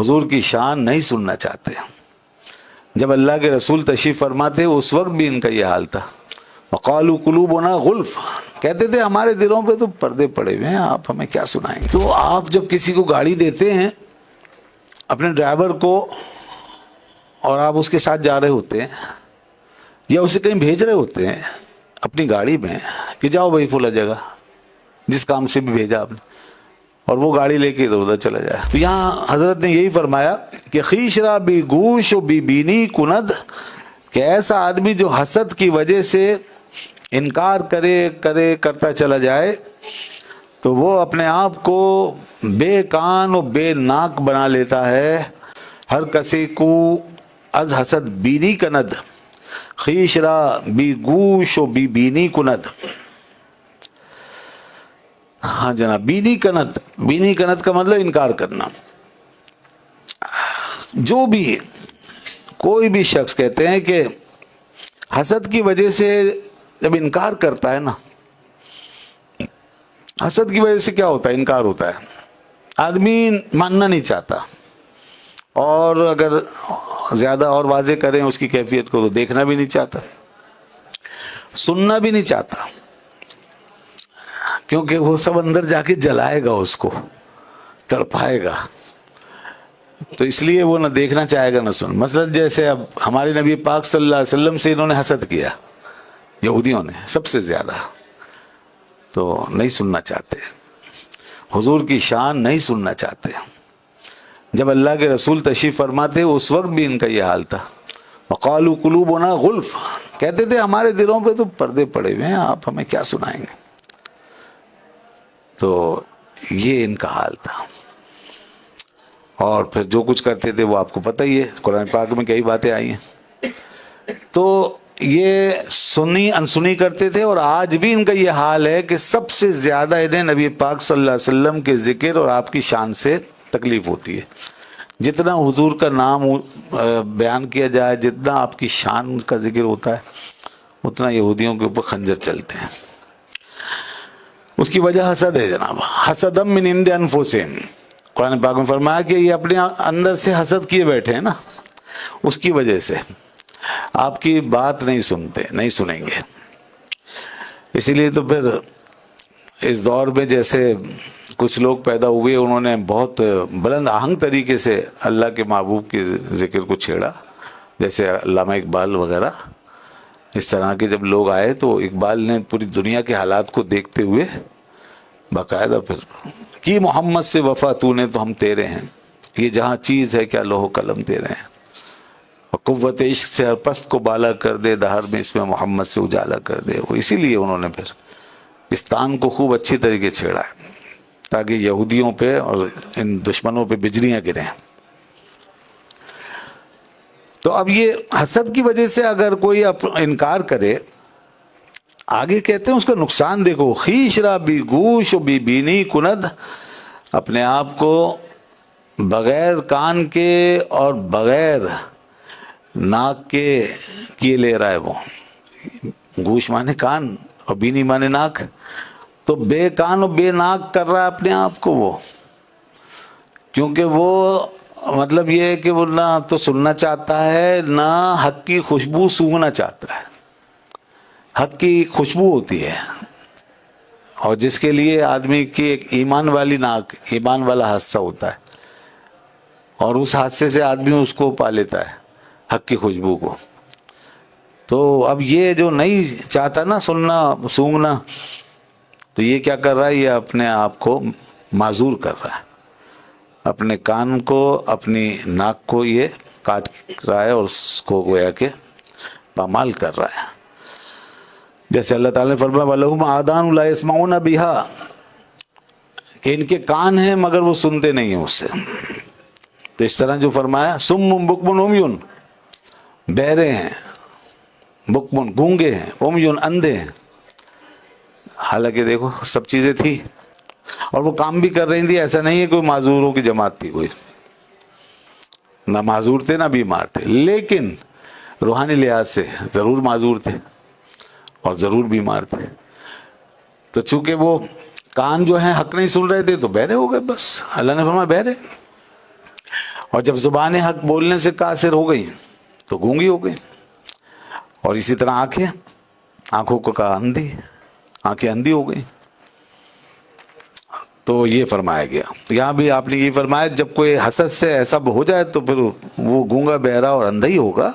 حضور کی شان نہیں سننا چاہتے. جب اللہ کے رسول تشریف فرماتے اس وقت بھی ان کا یہ حال تھا. وقالوا قلوبنا غلف، کہتے تھے ہمارے دلوں پہ تو پردے پڑے ہوئے ہیں، آپ ہمیں کیا سنائیں گے. تو آپ جب کسی کو گاڑی دیتے ہیں اپنے ڈرائیور کو اور آپ اس کے ساتھ جا رہے ہوتے ہیں یا اسے کہیں بھیج رہے ہوتے ہیں اپنی گاڑی میں کہ جاؤ بھائی فلاں جگہ، جس کام سے بھی بھیجا آپ نے، اور وہ گاڑی لے کے ادھر ادھر چلا جائے، تو یہاں حضرت نے یہی فرمایا کہ خیش را بی گوش و بی بینی کند، کہ ایسا آدمی جو حسد کی وجہ سے انکار کرتا چلا جائے تو وہ اپنے آپ کو بے کان و بے ناک بنا لیتا ہے. ہر کسی کو از حسد بینی کند، خیش را بی گوش و بی بینی کند. ہاں جناب، بینی کنت کا مطلب انکار کرنا. جو بھی کوئی بھی شخص کہتے ہیں کہ حسد کی وجہ سے جب انکار کرتا ہے نا، حسد کی وجہ سے کیا ہوتا ہے؟ انکار ہوتا ہے، آدمی ماننا نہیں چاہتا، اور اگر زیادہ اور واضح کریں اس کی کیفیت کو تو دیکھنا بھی نہیں چاہتا، سننا بھی نہیں چاہتا، کیونکہ وہ سب اندر جا کے جلائے گا، اس کو تڑپائے گا، تو اس لیے وہ نہ دیکھنا چاہے گا نہ سن. مثلا جیسے اب ہمارے نبی پاک صلی اللہ علیہ وسلم سے انہوں نے حسد کیا، یہودیوں نے سب سے زیادہ، تو نہیں سننا چاہتے، حضور کی شان نہیں سننا چاہتے. جب اللہ کے رسول تشریف فرماتے اس وقت بھی ان کا یہ حال تھا. وقالوا قلوبنا غلف، کہتے تھے ہمارے دلوں پہ تو پردے پڑے ہوئے ہیں، آپ ہمیں کیا سنائیں گے. تو یہ ان کا حال تھا. اور پھر جو کچھ کرتے تھے وہ آپ کو پتہ ہی ہے، قرآن پاک میں کئی باتیں آئی ہیں. تو یہ سنی انسنی کرتے تھے، اور آج بھی ان کا یہ حال ہے کہ سب سے زیادہ انہیں نبی پاک صلی اللہ علیہ وسلم کے ذکر اور آپ کی شان سے تکلیف ہوتی ہے. جتنا حضور کا نام بیان کیا جائے، جتنا آپ کی شان کا ذکر ہوتا ہے، اتنا یہودیوں کے اوپر خنجر چلتے ہیں. اس کی وجہ حسد ہے جناب، حسدم من عند انفسہم. قرآن پاک میں فرمایا کہ یہ اپنے اندر سے حسد کیے بیٹھے ہیں نا، اس کی وجہ سے آپ کی بات نہیں سنتے، نہیں سنیں گے. اسی لیے تو پھر اس دور میں جیسے کچھ لوگ پیدا ہوئے، انہوں نے بہت بلند آہنگ طریقے سے اللہ کے محبوب کے ذکر کو چھیڑا، جیسے علامہ اقبال وغیرہ. اس طرح کے جب لوگ آئے تو اقبال نے پوری دنیا کے حالات کو دیکھتے ہوئے باقاعدہ پھر کی محمد سے وفا تو نے تو ہم تیرے ہیں، یہ جہاں چیز ہے کیا لوح و قلم تیرے ہیں، اور قوت عشق سے ہر پست کو بالا کر دے، دہر میں اس میں محمد سے اجالا کر دے. وہ اسی لیے انہوں نے پھر اس تان کو خوب اچھی طریقے چھیڑا ہے تاکہ یہودیوں پہ اور ان دشمنوں پہ بجلیاں گریں. تو اب یہ حسد کی وجہ سے اگر کوئی انکار کرے، آگے کہتے ہیں اس کا نقصان دیکھو. خیش را بی گوش و بی بینی کند، اپنے آپ کو بغیر کان کے اور بغیر ناک کے کیے لے رہا ہے. وہ گوش مانے کان اور بینی مانے ناک، تو بے کان و بے ناک کر رہا ہے اپنے آپ کو وہ، کیونکہ وہ مطلب یہ ہے کہ وہ نہ تو سننا چاہتا ہے، نہ حق کی خوشبو سونگھنا چاہتا ہے. حق کی خوشبو ہوتی ہے، اور جس کے لیے آدمی کی ایک ایمان والی ناک، ایمان والا حادثہ ہوتا ہے، اور اس حادثے سے آدمی اس کو پا لیتا ہے، حق کی خوشبو کو. تو اب یہ جو نہیں چاہتا نا سننا سونگھنا، تو یہ کیا کر رہا ہے؟ یہ اپنے آپ کو معذور کر رہا ہے، اپنے کان کو، اپنی ناک کو یہ کاٹ رہا ہے، اور اس کو گویا کہ پامال کر رہا ہے. جیسے اللہ تعالیٰ نے فرمایا وَلَهُمْ آذَانٌ لَا يَسْمَعُونَ بِهَا، کہ ان کے کان ہیں مگر وہ سنتے نہیں ہیں اس سے. تو اس طرح جو فرمایا صُمٌّ بُكْمٌ عُمْيٌ، بہرے ہیں، بکمن گونگے ہیں، عُمْيٌ اندھے ہیں. حالانکہ دیکھو سب چیزیں تھی اور وہ کام بھی کر رہی تھی. ایسا نہیں ہے کوئی معذوروں کی جماعت تھی، کوئی نہ معذور تھے نہ بیمار تھے، لیکن روحانی لحاظ سے ضرور معذور تھے اور ضرور بیمار تھے. تو چونکہ وہ کان جو ہیں حق نہیں سن رہے تھے تو بہرے ہو گئے، بس اللہ نے فرمایا بہرے. اور جب زبان حق بولنے سے قاصر ہو گئی تو گونگی ہو گئی. اور اسی طرح آنکھیں، آنکھوں کو کہا اندھی، آنکھیں اندھی ہو گئی. تو یہ فرمایا گیا. یہاں بھی آپ نے یہ فرمایا جب کوئی حسد سے ایسا ہو جائے تو پھر وہ گونگا بہرا اور اندھا ہی ہوگا.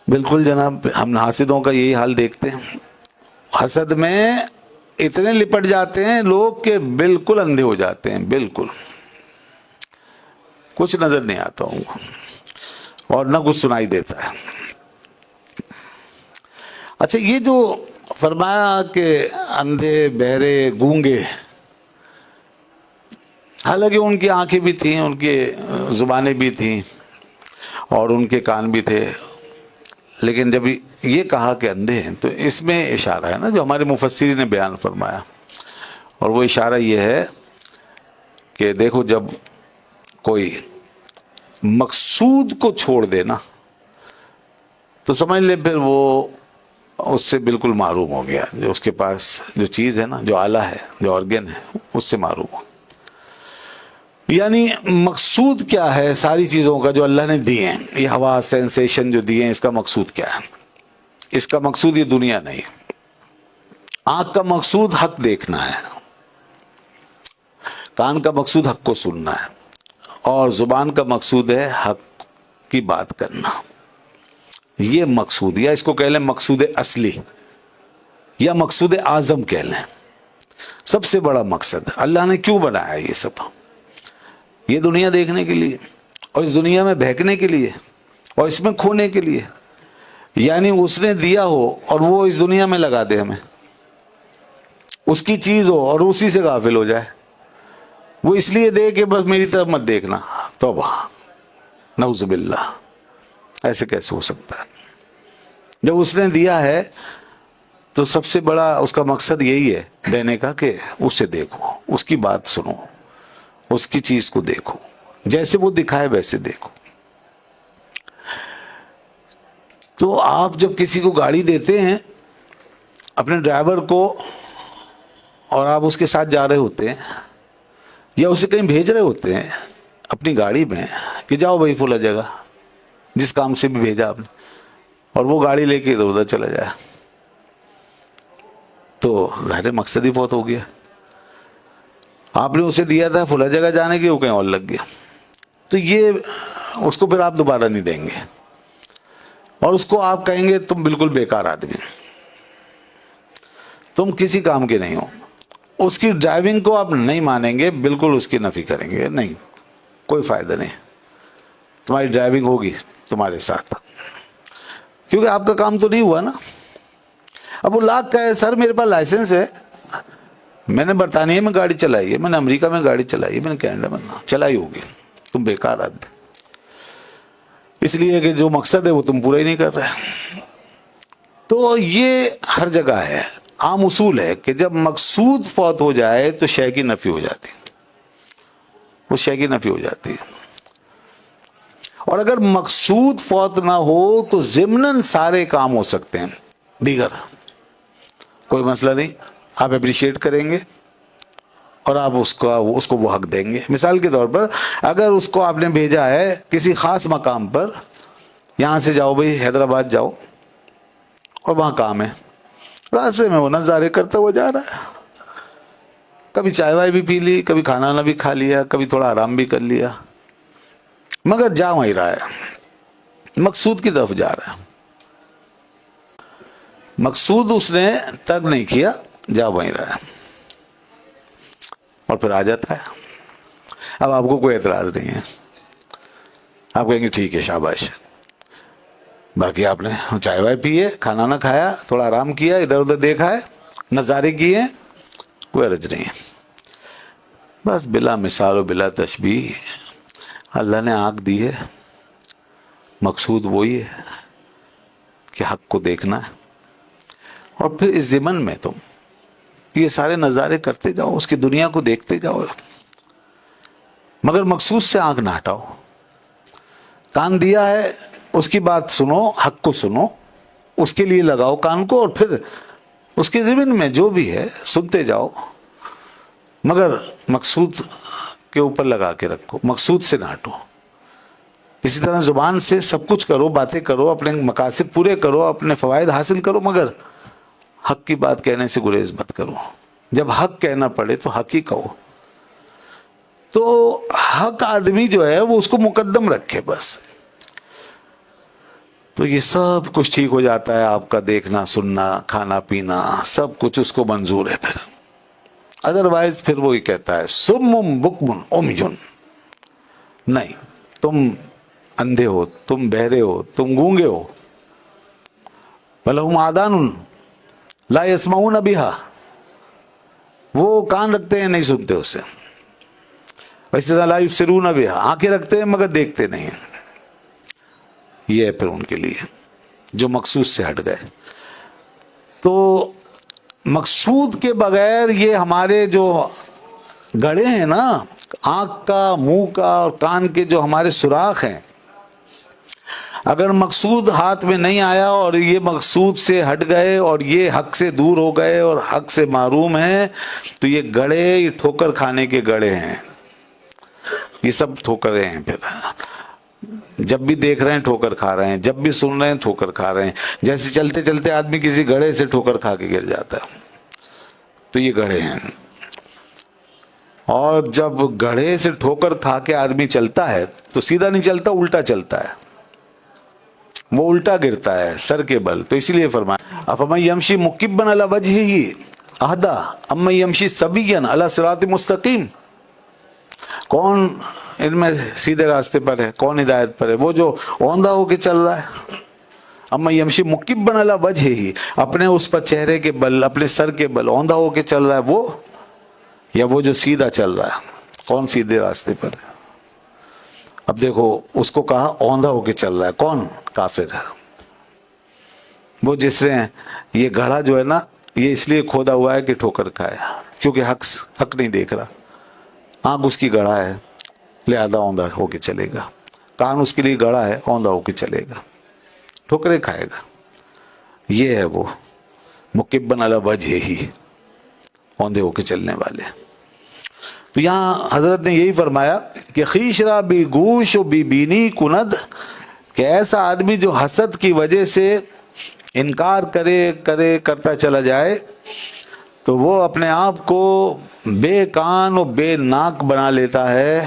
بالکل جناب، ہم حاسدوں کا یہی حال دیکھتے ہیں. حسد میں اتنے لپٹ جاتے ہیں لوگ کہ بالکل اندھے ہو جاتے ہیں، بالکل کچھ نظر نہیں آتا ہوں اور نہ کچھ سنائی دیتا ہے. اچھا، یہ جو فرمایا کہ اندھے بہرے گونگے، حالانکہ ان کی آنکھیں بھی تھیں، ان کی زبانیں بھی تھیں اور ان کے کان بھی تھے، لیکن جب یہ کہا کہ اندھے ہیں تو اس میں اشارہ ہے نا جو ہمارے مفسرین نے بیان فرمایا. اور وہ اشارہ یہ ہے کہ دیکھو جب کوئی مقصود کو چھوڑ دے نا تو سمجھ لے پھر وہ اس سے بالکل معروم ہو گیا. جو اس کے پاس جو چیز ہے نا، جو آلہ ہے، جو آرگن ہے، اس سے معروم ہو. یعنی مقصود کیا ہے ساری چیزوں کا جو اللہ نے دی ہیں، یہ ہوا سینسیشن جو دیے ہیں، اس کا مقصود کیا ہے؟ اس کا مقصود یہ دنیا نہیں. آنکھ کا مقصود حق دیکھنا ہے، کان کا مقصود حق کو سننا ہے، اور زبان کا مقصود ہے حق کی بات کرنا. یہ مقصود، یا اس کو کہہ لیں مقصود اصلی یا مقصود اعظم کہہ لیں. سب سے بڑا مقصد اللہ نے کیوں بنایا یہ سب؟ یہ دنیا دیکھنے کے لیے اور اس دنیا میں بہکنے کے لیے اور اس میں کھونے کے لیے. یعنی اس نے دیا ہو اور وہ اس دنیا میں لگا دے ہمیں، اس کی چیز ہو اور اسی سے غافل ہو جائے. وہ اس لیے دے کہ بس میری طرف مت دیکھنا. توبہ، نعوذ باللہ، ایسے کیسے ہو سکتا ہے؟ جب اس نے دیا ہے تو سب سے بڑا اس کا مقصد یہی ہے دینے کا کہ اسے دیکھو، اس کی بات سنو، اس کی چیز کو دیکھو، جیسے وہ دکھائے ویسے دیکھو. تو آپ جب کسی کو گاڑی دیتے ہیں اپنے ڈرائیور کو اور آپ اس کے ساتھ جا رہے ہوتے ہیں یا اسے کہیں بھیج رہے ہوتے ہیں اپنی گاڑی میں کہ جاؤ بھائی فلاں جگہ، جس کام سے بھی بھیجا آپ نے، اور وہ گاڑی لے کے ادھر ادھر چلا جائے تو ظاہر مقصد ہی بہت ہو گیا. آپ نے اسے دیا تھا فلاں جگہ جانے کی، وہ کہیں اور لگ گیا. تو یہ اس کو پھر آپ دوبارہ نہیں دیں گے اور اس کو آپ کہیں گے تم بالکل بیکار آدمی، تم کسی کام کے نہیں ہو. اس کی ڈرائیونگ کو آپ نہیں مانیں گے، بالکل اس کی نفی کریں گے، نہیں کوئی فائدہ نہیں، تمہاری ڈرائیونگ ہوگی تمہارے ساتھ، کیونکہ آپ کا کام تو نہیں ہوا نا. اب وہ لاکھ کا ہے، سر میرے پاس لائسنس ہے، میں نے برطانیہ میں گاڑی چلائی ہے، میں نے امریکہ میں گاڑی چلائی ہے، میں نے کینیڈا میں چلائی ہوگی، تم بیکار آدمی، اس لیے کہ جو مقصد ہے وہ تم پورا ہی نہیں کر رہے. تو یہ ہر جگہ ہے، عام اصول ہے کہ جب مقصود فوت ہو جائے تو شے کی نفی ہو جاتی، وہ شے کی نفی ہو جاتی ہے. اور اگر مقصود فوت نہ ہو تو ضمناً سارے کام ہو سکتے ہیں دیگر، کوئی مسئلہ نہیں. آپ اپریشیٹ کریں گے اور آپ اس کو وہ حق دیں گے. مثال کے طور پر اگر اس کو آپ نے بھیجا ہے کسی خاص مقام پر، یہاں سے جاؤ بھائی حیدرآباد جاؤ، اور وہاں کام ہے، راستے میں وہ نظارے کرتا ہوا جا رہا ہے، کبھی چائے وائے بھی پی لی، کبھی کھانا نہ بھی کھا لیا، کبھی تھوڑا آرام بھی کر لیا، مگر جا وہیں رہا ہے، مقصود کی طرف جا رہا ہے. مقصود اس نے ترک نہیں کیا، جا وہیں رہا ہے، اور پھر آ جاتا ہے. اب آپ کو کوئی اعتراض نہیں ہے، آپ کہیں گے ٹھیک ہے شاباش، باقی آپ نے چائے وائے پی ہے، کھانا نہ کھایا، تھوڑا آرام کیا، ادھر ادھر دیکھا ہے، نظارے کیے، کوئی حرج نہیں ہے. بس بلا مثال و بلا تشبیہ اللہ نے آنکھ دی ہے، مقصود وہی ہے کہ حق کو دیکھنا ہے، اور پھر اس ضمن میں تم یہ سارے نظارے کرتے جاؤ، اس کی دنیا کو دیکھتے جاؤ، مگر مقصود سے آنکھ نہ ہٹاؤ. کان دیا ہے، اس کی بات سنو، حق کو سنو، اس کے لیے لگاؤ کان کو، اور پھر اس کے ضمن میں جو بھی ہے سنتے جاؤ، مگر مقصود کے اوپر لگا کے رکھو, مقصود سے نہ ہٹو. اسی طرح زبان سے سب کچھ کرو, باتیں کرو, اپنے مقاصد پورے کرو, اپنے فوائد حاصل کرو, مگر حق کی بات کہنے سے گریز مت کرو. جب حق کہنا پڑے تو حق ہی کہو. تو حق آدمی جو ہے وہ اس کو مقدم رکھے بس, تو یہ سب کچھ ٹھیک ہو جاتا ہے. آپ کا دیکھنا سننا کھانا پینا سب کچھ اس کو منظور ہے. پھر ادروائز پھر وہی کہتا ہے سمم بکمن امیجن, نہیں تم اندھے ہو, تم بہرے ہو, تم گونگے ہو. وَلَهُمْ آذَانٌ لَا يَسْمَعُونَ بِهَا, وہ کان رکھتے ہیں نہیں سنتے اسے. ویسے طرح لا یبصرون بہا, آنکھیں رکھتے ہیں مگر دیکھتے نہیں. یہ ہے پھر ان کے لیے جو مقصود سے ہٹ گئے. تو مقصود کے بغیر یہ ہمارے جو گڑھے ہیں نا, آنکھ کا, منہ کا اور کان کے جو ہمارے سوراخ ہیں, اگر مقصود ہاتھ میں نہیں آیا اور یہ مقصود سے ہٹ گئے اور یہ حق سے دور ہو گئے اور حق سے محروم ہیں, تو یہ گڑھے یہ ٹھوکر کھانے کے گڑھے ہیں. یہ سب ٹھوکریں ہیں. پھر جب بھی دیکھ رہے ہیں ٹھوکر کھا رہے ہیں, جب بھی سن رہے ہیں ٹھوکر کھا رہے ہیں. جیسے چلتے چلتے آدمی کسی گڑھے سے ٹھوکر کھا کے گر جاتا ہے, تو یہ گڑھے ہیں. اور جب گڑھے سے ٹھوکر کھا کے آدمی چلتا ہے تو سیدھا نہیں چلتا, الٹا چلتا ہے, وہ الٹا گرتا ہے سر کے بل. تو اسی لیے فرمایا افمن یمشی مکبا علی وجہہ اہدی امن یمشی سویا علی صراط مستقیم, کون ان میں سیدھے راستے پر ہے, کون ہدایت پر ہے؟ وہ جو اوندھا ہو کے چل رہا ہے. امن یمشی مکبا علی وجہہ, اپنے اس پر چہرے کے بل, اپنے سر کے بل اوندھا ہو کے چل رہا ہے وہ, یا وہ جو سیدھا چل رہا ہے, کون سیدھے راستے پر ہے؟ اب دیکھو اس کو کہا اوندھا ہو کے چل رہا ہے, کون؟ کافر ہے. وہ جس نے یہ گھڑا جو ہے نا یہ اس لیے کھودا ہوا ہے کہ ٹھوکر کھائے, کیونکہ حق نہیں دیکھ رہا. آنکھ اس کی گڑھا ہے لہذا اوندھا ہو کے چلے گا, کان اس کے لیے گڑھا ہے اوندھا ہو کے چلے گا, ٹھوکریں کھائے گا. یہ ہے وہ مکبا علی وجہہ, اوندھے ہو کے چلنے والے. تو یہاں حضرت نے یہی فرمایا کہ خیش را بی گوش و بی بینی کند, کہ ایسا آدمی جو حسد کی وجہ سے انکار کرتا چلا جائے تو وہ اپنے آپ کو بے کان و بے ناک بنا لیتا ہے